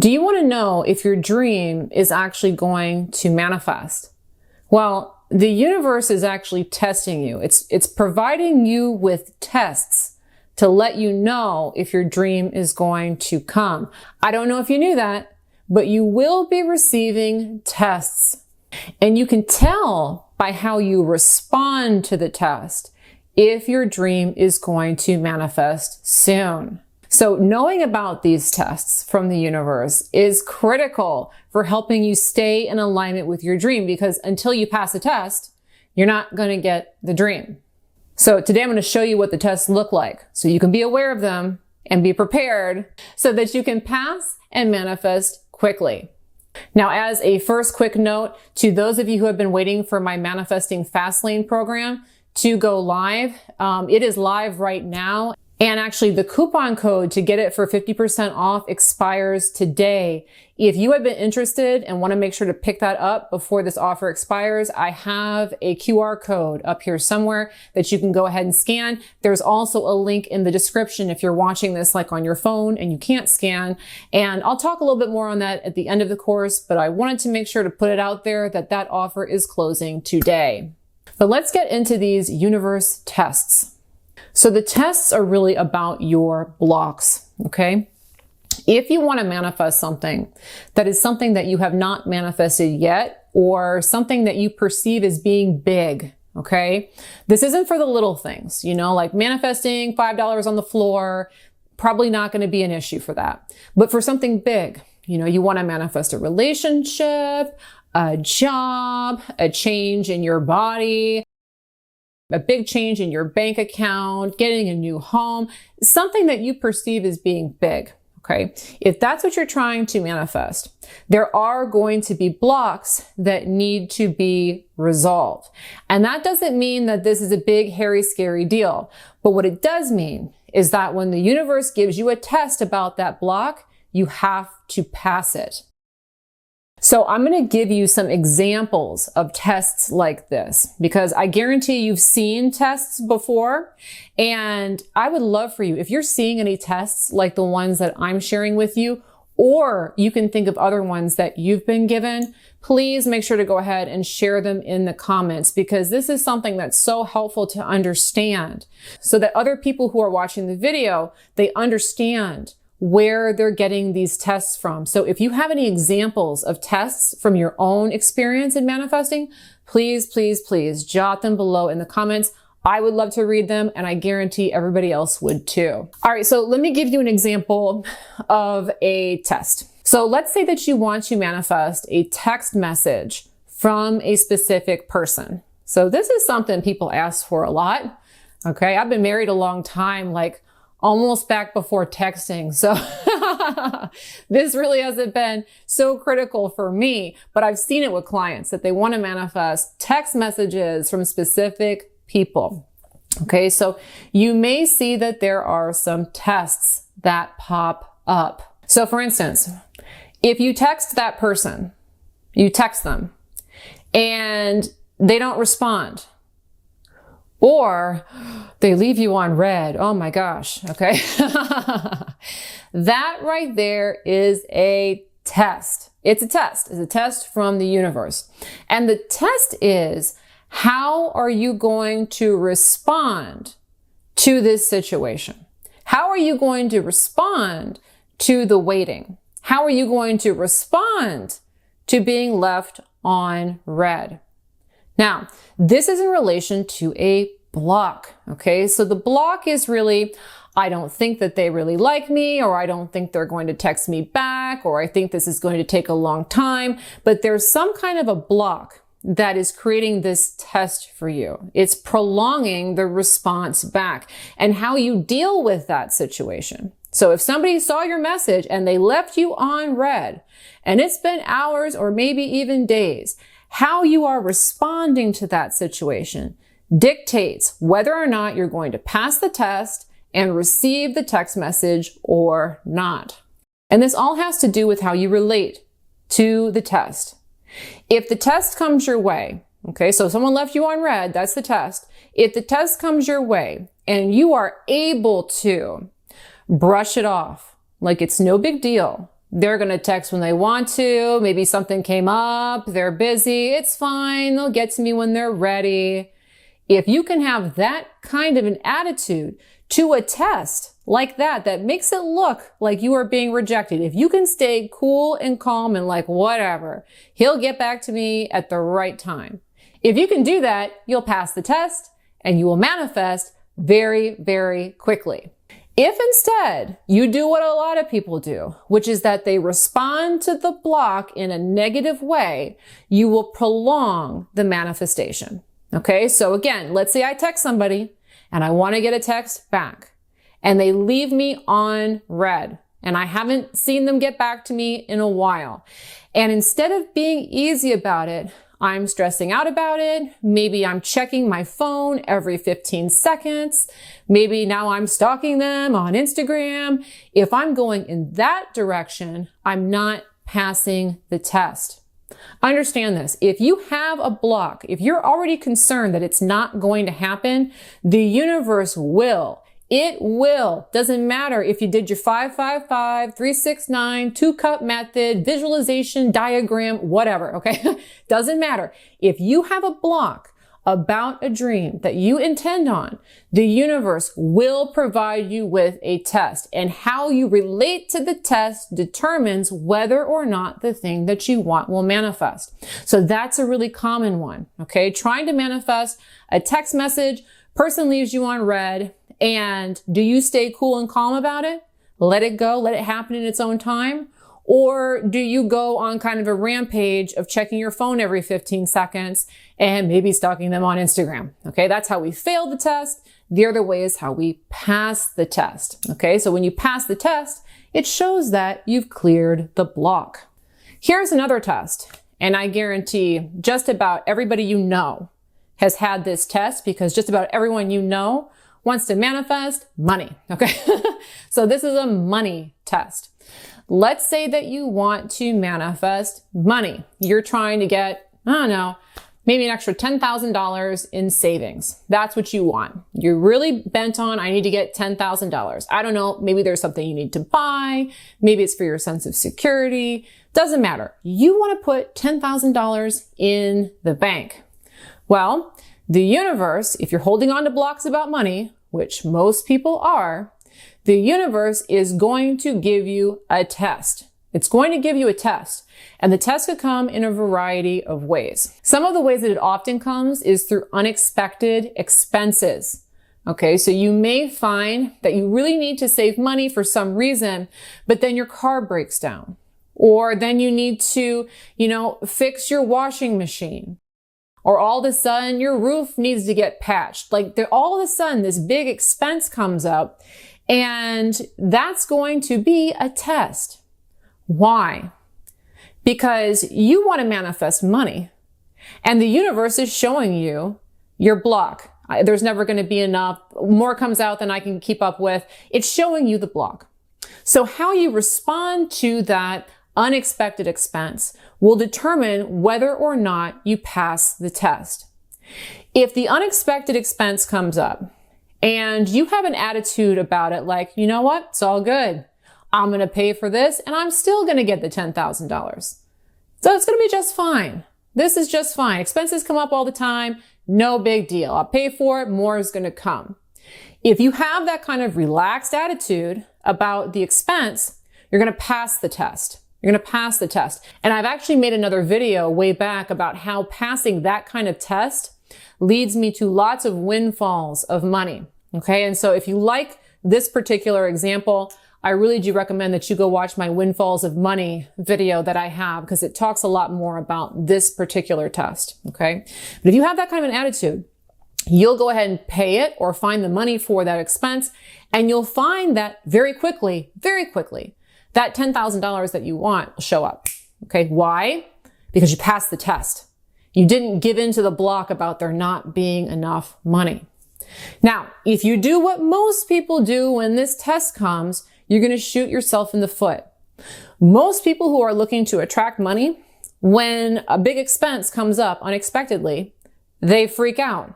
Do you want to know if your dream is actually going to manifest? Well, the universe is actually testing you. It's providing you with tests to let you know if your dream is going to come. I don't know if you knew that, but you will be receiving tests. And you can tell by how you respond to the test if your dream is going to manifest soon. So knowing about these tests from the universe is critical for helping you stay in alignment with your dream, because until you pass the test, you're not going to get the dream. So today I'm going to show you what the tests look like so you can be aware of them and be prepared so that you can pass and manifest quickly. Now, as a first quick note to those of you who have been waiting for my Manifesting Fastlane program to go live, it is live right now. And actually, the coupon code to get it for 50% off expires today. If you have been interested and want to make sure to pick that up before this offer expires, I have a QR code up here somewhere that you can go ahead and scan. There's also a link in the description if you're watching this like on your phone and you can't scan. And I'll talk a little bit more on that at the end of the course, but I wanted to make sure to put it out there that that offer is closing today. But let's get into these universe tests. So the tests are really about your blocks, okay? If you want to manifest something that is something that you have not manifested yet, or something that you perceive as being big, okay? This isn't for the little things, like manifesting $5 on the floor, probably not going to be an issue for that. But for something big, you want to manifest a relationship, a job, a change in your body, a big change in your bank account, getting a new home, something that you perceive as being big, okay? If that's what you're trying to manifest, there are going to be blocks that need to be resolved. And that doesn't mean that this is a big, hairy, scary deal. But what it does mean is that when the universe gives you a test about that block, you have to pass it. So I'm going to give you some examples of tests like this, because I guarantee you've seen tests before. And I would love for you, if you're seeing any tests like the ones that I'm sharing with you, or you can think of other ones that you've been given, please make sure to go ahead and share them in the comments, because this is something that's so helpful to understand so that other people who are watching the video, they understand where they're getting these tests from. So if you have any examples of tests from your own experience in manifesting, please, please, please jot them below in the comments. I would love to read them, and I guarantee everybody else would too. All right, so let me give you an example of a test. So let's say that you want to manifest a text message from a specific person. So this is something people ask for a lot. Okay, I've been married a long time, like almost back before texting. So this really hasn't been so critical for me, but I've seen it with clients that they want to manifest text messages from specific people. Okay, so you may see that there are some tests that pop up. So for instance, if you text that person, you text them and they don't respond, or they leave you on red. Oh my gosh. Okay. That right there is a test. It's a test. It's a test from the universe. And the test is, how are you going to respond to this situation? How are you going to respond to the waiting? How are you going to respond to being left on red? Now, this is in relation to a block, okay? So the block is really, I don't think that they really like me, or I don't think they're going to text me back, or I think this is going to take a long time, but there's some kind of a block that is creating this test for you. It's prolonging the response back and how you deal with that situation. So if somebody saw your message and they left you on red, and it's been hours or maybe even days, how you are responding to that situation dictates whether or not you're going to pass the test and receive the text message or not. And this all has to do with how you relate to the test. If the test comes your way, okay, so someone left you on red, that's the test. If the test comes your way and you are able to brush it off like it's no big deal, They're going to text when they want to. Maybe something came up. They're busy. It's fine. They'll get to me when they're ready. If you can have that kind of an attitude to a test like that makes it look like you are being rejected. If you can stay cool and calm and like, whatever, he'll get back to me at the right time. If you can do that, you'll pass the test and you will manifest very, very quickly. If instead you do what a lot of people do, which is that they respond to the block in a negative way, you will prolong the manifestation. Okay, so again, let's say I text somebody and I want to get a text back and they leave me on red and I haven't seen them get back to me in a while. And instead of being easy about it, I'm stressing out about it. Maybe I'm checking my phone every 15 seconds. Maybe now I'm stalking them on Instagram. If I'm going in that direction, I'm not passing the test. Understand this. If you have a block, if you're already concerned that it's not going to happen, the universe will. It will. Doesn't matter if you did your 5-5-5, 3-6-9, 2-cup method, visualization, diagram, whatever, okay? Doesn't matter. If you have a block about a dream that you intend on, the universe will provide you with a test. And how you relate to the test determines whether or not the thing that you want will manifest. So that's a really common one, okay? Trying to manifest a text message, person leaves you on red, and do you stay cool and calm about it? Let it go, let it happen in its own time? Or do you go on kind of a rampage of checking your phone every 15 seconds and maybe stalking them on Instagram? Okay, that's how we fail the test. The other way is how we pass the test. Okay, so when you pass the test, it shows that you've cleared the block. Here's another test, and I guarantee just about everybody you know has had this test because just about everyone you know wants to manifest money, okay? So this is a money test. Let's say that you want to manifest money. You're trying to get, I don't know, maybe an extra $10,000 in savings. That's what you want. You're really bent on, I need to get $10,000. I don't know, maybe there's something you need to buy. Maybe it's for your sense of security. Doesn't matter. You want to put $10,000 in the bank. Well, the universe, if you're holding on to blocks about money, which most people are, the universe is going to give you a test. It's going to give you a test. And the test could come in a variety of ways. Some of the ways that it often comes is through unexpected expenses. Okay, so you may find that you really need to save money for some reason, but then your car breaks down. Or then you need to, fix your washing machine. Or all of a sudden your roof needs to get patched. All of a sudden this big expense comes up and that's going to be a test. Why? Because you want to manifest money and the universe is showing you your block. There's never going to be enough. More comes out than I can keep up with. It's showing you the block. So how you respond to that unexpected expense will determine whether or not you pass the test. If the unexpected expense comes up and you have an attitude about it like, you know what, it's all good. I'm going to pay for this and I'm still going to get the $10,000. So it's going to be just fine. This is just fine. Expenses come up all the time. No big deal. I'll pay for it. More is going to come. If you have that kind of relaxed attitude about the expense, you're going to pass the test. You're going to pass the test. And I've actually made another video way back about how passing that kind of test leads me to lots of windfalls of money. Okay. And so if you like this particular example, I really do recommend that you go watch my windfalls of money video that I have because it talks a lot more about this particular test. Okay. But if you have that kind of an attitude, you'll go ahead and pay it or find the money for that expense. And you'll find that very quickly, that $10,000 that you want will show up. Okay. Why? Because you passed the test. You didn't give in to the block about there not being enough money. Now, if you do what most people do when this test comes, you're going to shoot yourself in the foot. Most people who are looking to attract money, when a big expense comes up unexpectedly, they freak out.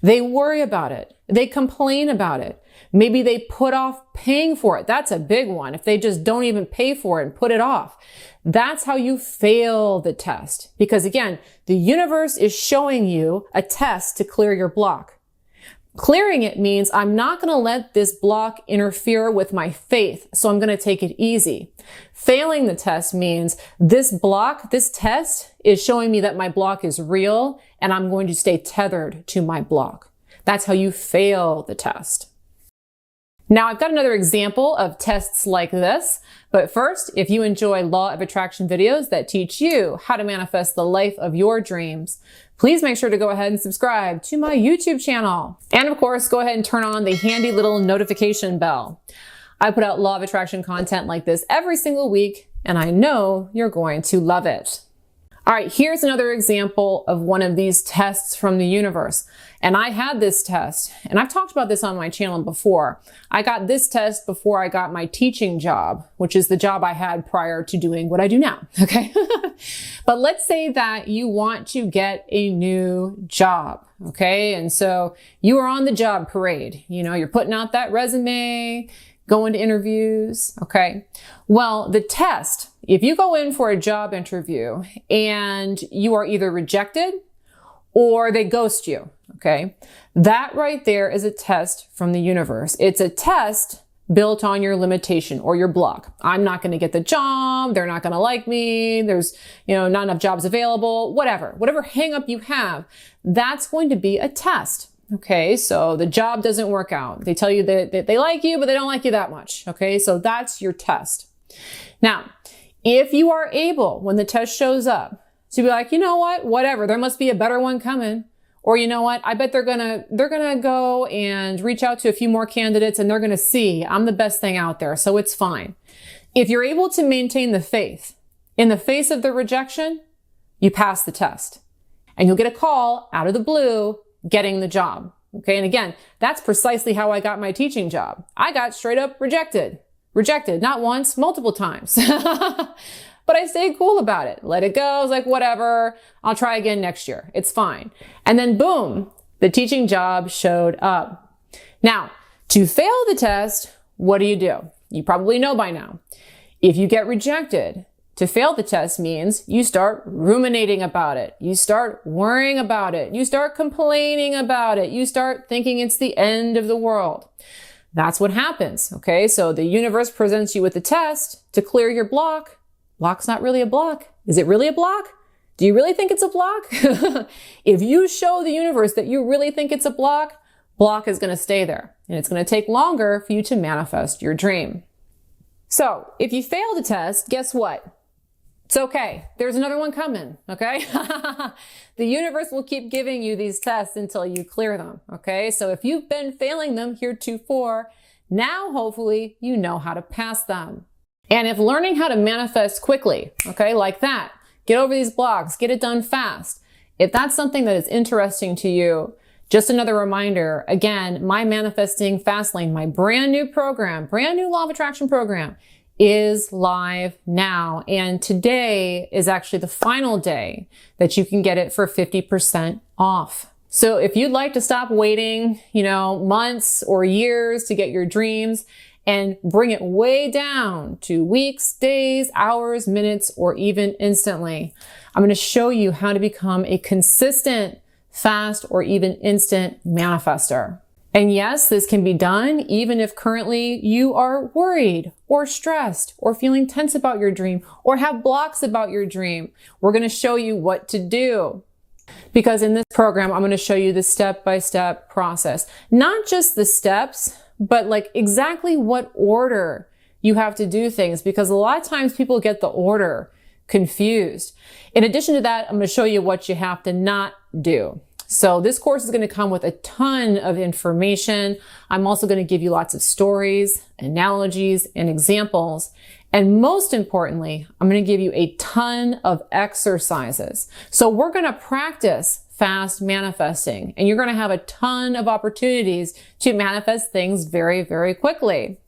They worry about it. They complain about it. Maybe they put off paying for it. That's a big one. If they just don't even pay for it and put it off, that's how you fail the test. Because again, the universe is showing you a test to clear your block. Clearing it means I'm not going to let this block interfere with my faith, so I'm going to take it easy. Failing the test means this block, this test is showing me that my block is real and I'm going to stay tethered to my block. That's how you fail the test. Now, I've got another example of tests like this, but first, if you enjoy Law of Attraction videos that teach you how to manifest the life of your dreams, please make sure to go ahead and subscribe to my YouTube channel. And of course, go ahead and turn on the handy little notification bell. I put out Law of Attraction content like this every single week, and I know you're going to love it. All right, here's another example of one of these tests from the universe. And I had this test, and I've talked about this on my channel before. I got this test before I got my teaching job, which is the job I had prior to doing what I do now, okay? But let's say that you want to get a new job, okay? And so you are on the job parade. You know, you're putting out that resume, going to interviews, okay? Well, the test, if you go in for a job interview and you are either rejected or they ghost you, okay? That right there is a test from the universe. It's a test built on your limitation or your block. I'm not going to get the job. They're not going to like me. There's, not enough jobs available, whatever hang up you have, that's going to be a test. Okay, so the job doesn't work out. They tell you that they like you, but they don't like you that much. Okay, so that's your test. Now, if you are able, when the test shows up, to be like, you know what, whatever, there must be a better one coming. Or you know what, I bet they're gonna go and reach out to a few more candidates and they're gonna see I'm the best thing out there, so it's fine. If you're able to maintain the faith in the face of the rejection, you pass the test. And you'll get a call out of the blue getting the job. Okay. And again, that's precisely how I got my teaching job. I got straight up rejected, not once, multiple times. But I stayed cool about it. Let it go. I was like, whatever, I'll try again next year. It's fine. And then boom, the teaching job showed up. Now, to fail the test, what do? You probably know by now. If you get rejected, to fail the test means you start ruminating about it. You start worrying about it. You start complaining about it. You start thinking it's the end of the world. That's what happens. Okay. So the universe presents you with a test to clear your block. Block's not really a block. Is it really a block? Do you really think it's a block? If you show the universe that you really think it's a block is going to stay there. And it's going to take longer for you to manifest your dream. So if you fail the test, guess what? It's okay. There's another one coming, okay? The universe will keep giving you these tests until you clear them, okay? So if you've been failing them heretofore, now hopefully you know how to pass them. And if learning how to manifest quickly, okay, like that, get over these blocks, get it done fast, if that's something that is interesting to you, just another reminder, again, my Manifesting Fast Lane, my brand new Law of Attraction program, is live now. And today is actually the final day that you can get it for 50% off. So if you'd like to stop waiting, months or years to get your dreams and bring it way down to weeks, days, hours, minutes, or even instantly, I'm going to show you how to become a consistent, fast, or even instant manifester. And yes, this can be done even if currently you are worried or stressed or feeling tense about your dream or have blocks about your dream. We're going to show you what to do. Because in this program, I'm going to show you the step-by-step process. Not just the steps, but like exactly what order you have to do things, because a lot of times people get the order confused. In addition to that, I'm going to show you what you have to not do. So this course is going to come with a ton of information. I'm also going to give you lots of stories, analogies, and examples. And most importantly, I'm going to give you a ton of exercises. So we're going to practice fast manifesting, and you're going to have a ton of opportunities to manifest things very, very quickly.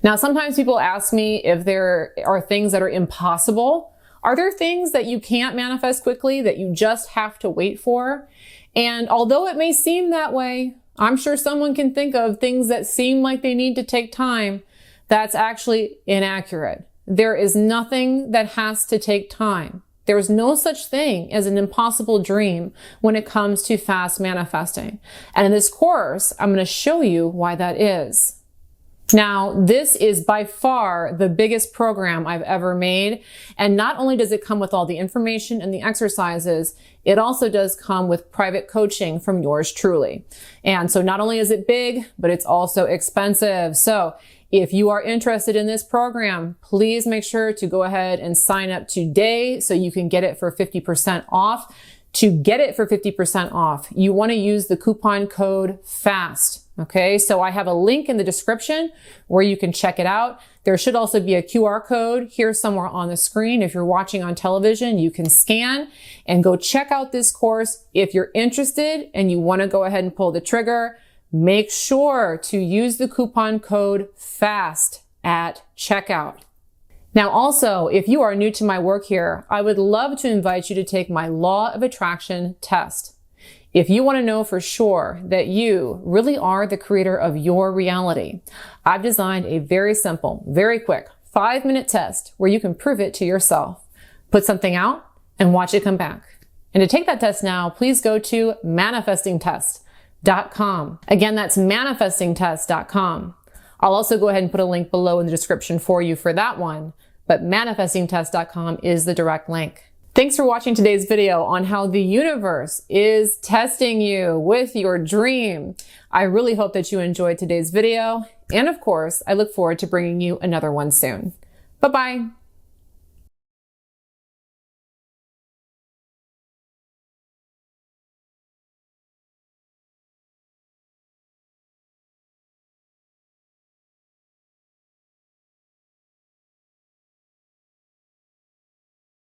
Now, sometimes people ask me if there are things that are impossible. Are there things that you can't manifest quickly that you just have to wait for? And although it may seem that way, I'm sure someone can think of things that seem like they need to take time. That's actually inaccurate. There is nothing that has to take time. There's no such thing as an impossible dream when it comes to fast manifesting. And in this course, I'm going to show you why that is. Now, this is by far the biggest program I've ever made. And not only does it come with all the information and the exercises, it also does come with private coaching from yours truly. And so not only is it big, but it's also expensive. So if you are interested in this program, please make sure to go ahead and sign up today so you can get it for 50% off. To get it for 50% off, you want to use the coupon code FAST. Okay, so I have a link in the description where you can check it out. There should also be a QR code here somewhere on the screen. If you're watching on television, you can scan and go check out this course. If you're interested and you want to go ahead and pull the trigger, make sure to use the coupon code FAST at checkout. Now also, if you are new to my work here, I would love to invite you to take my Law of Attraction test. If you want to know for sure that you really are the creator of your reality, I've designed a very simple, very quick 5-minute test where you can prove it to yourself. Put something out and watch it come back. And to take that test now, please go to manifestingtest.com. Again, that's manifestingtest.com. I'll also go ahead and put a link below in the description for you for that one, but manifestingtest.com is the direct link. Thanks for watching today's video on how the universe is testing you with your dream. I really hope that you enjoyed today's video. And of course, I look forward to bringing you another one soon. Bye-bye.